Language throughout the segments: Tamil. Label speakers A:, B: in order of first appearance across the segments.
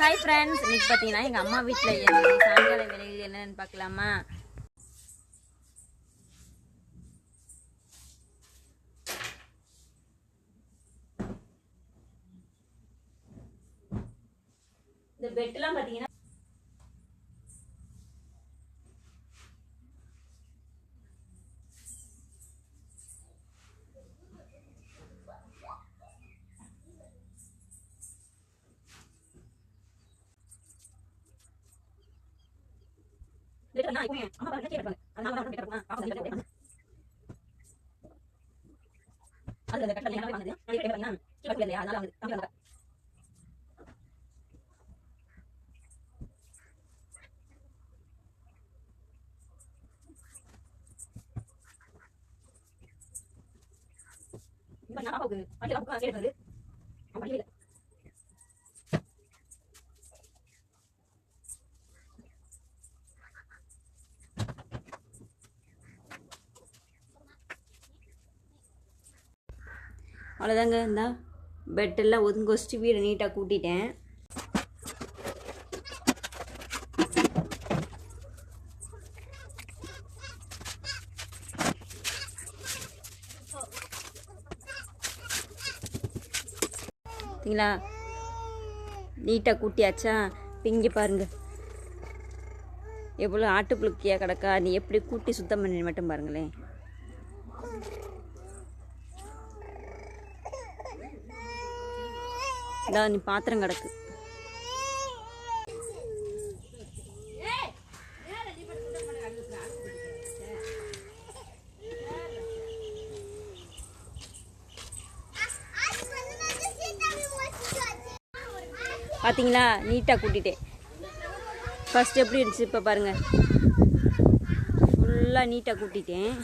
A: ஹாய் ஃப்ரெண்ட்ஸ், இன்னைக்கு பார்த்தீங்கன்னா எங்கள் அம்மா வீட்டில் சாயங்கால வேலைகள் என்னென்னு பார்க்கலாமா? இந்த பெட்லாம் பார்த்தீங்கன்னா அவ்வளோதாங்க. இந்த பெட்டெல்லாம் ஒதுங்க வச்சுட்டு வீடை நீட்டாக கூட்டிட்டேன். சரிங்களா, நீட்டாக கூட்டியாச்சா? இங்கே பாருங்க எவ்வளோ ஆட்டுப்புழுக்கியாக கிடக்கா. நீ எப்படி கூட்டி சுத்தம் பண்ணி மட்டும் பாருங்களேன். இதான் நீ பாத்திரம் கிடக்கு. பார்த்தீங்களா, நீட்டாக கூட்டிட்டேன். ஃபர்ஸ்ட் எப்படி இருந்துச்சு இப்போ பாருங்கள். ஃபுல்லாக நீட்டாக கூட்டிட்டேன்.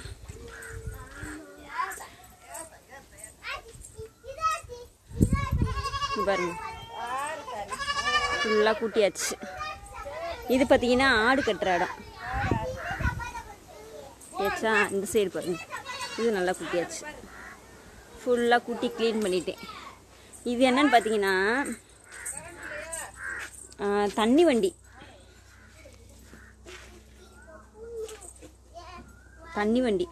A: பாருங்க, ஃபுல்லாக கூட்டியாச்சு. இது பார்த்தீங்கன்னா ஆடு கட்டுற இடம் ஏச்சா. இந்த சைடு பாருங்க, இது நல்லா கூட்டியாச்சு. ஃபுல்லாக கூட்டி க்ளீன் பண்ணிட்டேன். இது என்னன்னு பார்த்தீங்கன்னா தண்ணி வண்டி. தண்ணி வண்டி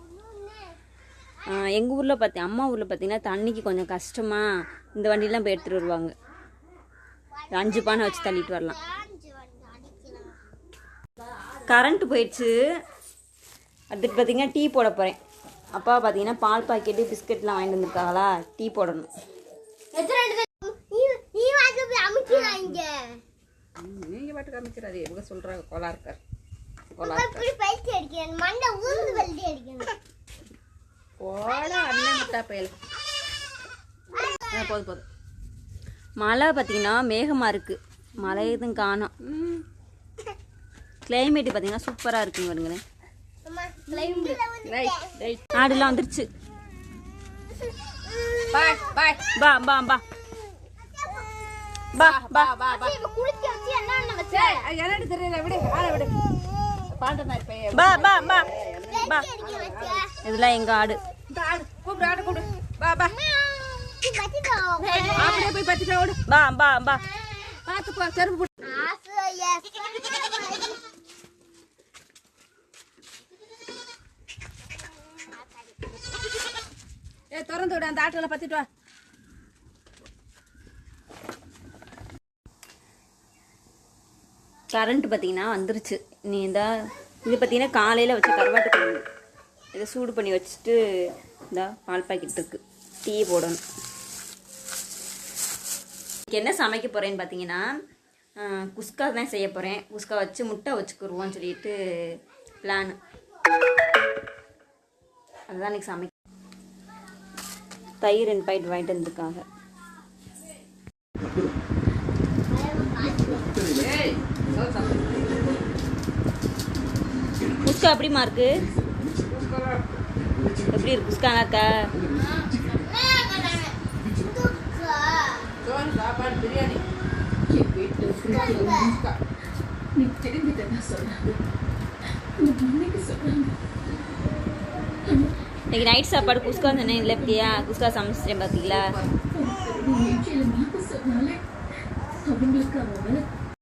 A: எங்கள் ஊரில் அம்மா ஊரில் பார்த்தீங்கன்னா தண்ணிக்கு கொஞ்சம் கஷ்டமாக இந்த வண்டிலாம் போய் எடுத்துகிட்டு வருவாங்க. 5 பானை வச்சு தள்ளிட்டு வரலாம். கரண்ட்டு போயிடுச்சு. அதுக்கு பார்த்தீங்கன்னா டீ போட போகிறேன். அப்பா பார்த்தீங்கன்னா பால் பாக்கெட்டு பிஸ்கெட்லாம் வாங்கிட்டு வந்துருக்காங்களா, டீ போடணும்.
B: நீங்கள் பாட்டுக்கு அமைக்கிறாரு எவ்வளோ சொல்கிறாங்க. கோலா இருக்கார்
A: போதும். மழை பார்த்தீங்கன்னா மேகமாக இருக்குது. மழை எதுவும் காணோம். கிளைமேட்டு பார்த்தீங்கன்னா சூப்பராக இருக்குங்க. வருங்களேன், ஆடுலாம் வந்துருச்சு. பா பா பா பா பா பா பா பா
B: என்னன்னு தெரியல. விடு ஆளை விடு.
A: பா பா பா பா. இதெல்லாம் எங்க ஆடு.
B: கூப்பிடு, ஆடு கூப்பிடு. பா பா அப்படியே போய் பத்திட்டு ஓடு.
A: பா பா பா.
B: பார்த்து போ, செருப்பு போடு. திறந்து விடு, அந்த ஆட்டுகளை பத்திட்டு வா.
A: கரண்ட் பார்த்தீங்கன்னா வந்துருச்சு. நீ இந்த இது பார்த்தீங்கன்னா காலையில் வச்ச கருவாட்டு குழம்பு. இதை சூடு பண்ணி வச்சுட்டு இந்த பால் பாக்கெட் இருக்குது, டீ போடணும். என்ன சமைக்க போகிறேன்னு பார்த்தீங்கன்னா குஸ்கா தான் செய்ய போகிறேன். குஸ்கா வச்சு முட்டை வச்சுக்கிடுவோன்னு சொல்லிட்டு பிளான். அதுதான் இன்றைக்கி சமைக்க. தயிர் 2 பாக்கெட் வாங்கிட்டு வந்திருக்காங்க. குஸ்கா எப்படிமா இருக்கு? எப்படி இருக்கு குஸ்கா? இருக்கா?
B: பிரியாணி
A: இன்னைக்கு நைட் சாப்பாடு குஸ்கா சொன்னேன் இல்லை? எப்படியா குஸ்கா சமைச்சிட்டேன் பார்த்தீங்களா? அவங்களுக்கு அவன் மேலே